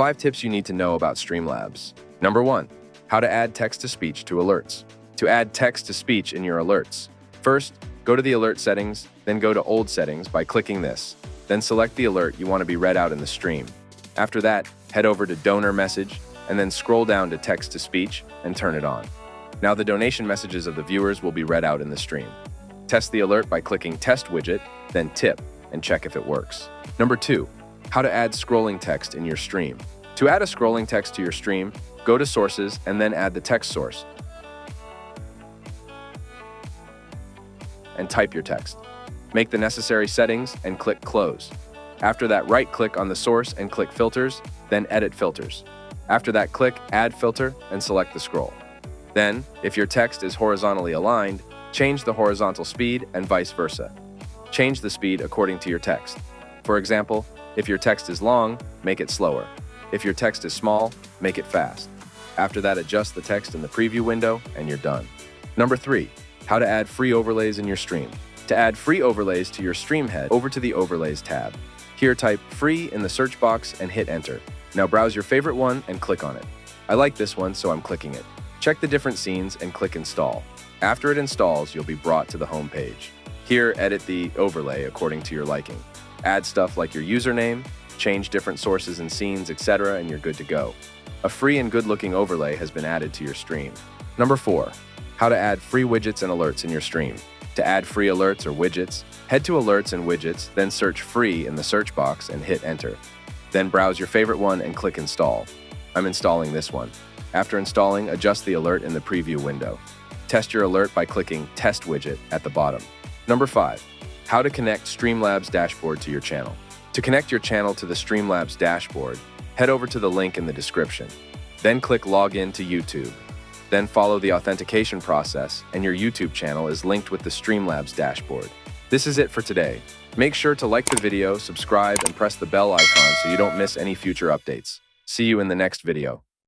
5 tips you need to know about Streamlabs. Number 1. How to add text-to-speech to alerts. To add text-to-speech in your alerts. First, go to the alert settings, then go to old settings by clicking this. Then select the alert you want to be read out in the stream. After that, head over to donor message, and then scroll down to text-to-speech and turn it on. Now the donation messages of the viewers will be read out in the stream. Test the alert by clicking Test Widget, then Tip, and check if it works. Number 2. How to add scrolling text in your stream. To add a scrolling text to your stream, go to Sources and then add the text source. And type your text. Make the necessary settings and click Close. After that, right-click on the source and click Filters, then Edit Filters. After that, click Add Filter and select the scroll. Then, if your text is horizontally aligned, change the horizontal speed and vice versa. Change the speed according to your text. For example, if your text is long, make it slower. If your text is small, make it fast. After that, adjust the text in the preview window and you're done. Number 3. How to add free overlays in your stream. To add free overlays to your stream, head over to the Overlays tab. Here, type Free in the search box and hit Enter. Now browse your favorite one and click on it. I like this one, so I'm clicking it. Check the different scenes and click Install. After it installs, you'll be brought to the home page. Here, edit the overlay according to your liking. Add stuff like your username, change different sources and scenes, etc., and you're good to go. A free and good-looking overlay has been added to your stream. Number 4. How to add free widgets and alerts in your stream. To add free alerts or widgets, head to Alerts and Widgets, then search Free in the search box and hit Enter. Then browse your favorite one and click Install. I'm installing this one. After installing, adjust the alert in the preview window. Test your alert by clicking Test Widget at the bottom. Number 5. How to connect Streamlabs dashboard to your channel. To connect your channel to the Streamlabs dashboard, head over to the link in the description. Then click Login to YouTube. Then follow the authentication process and your YouTube channel is linked with the Streamlabs dashboard. This is it for today. Make sure to like the video, subscribe, and press the bell icon so you don't miss any future updates. See you in the next video.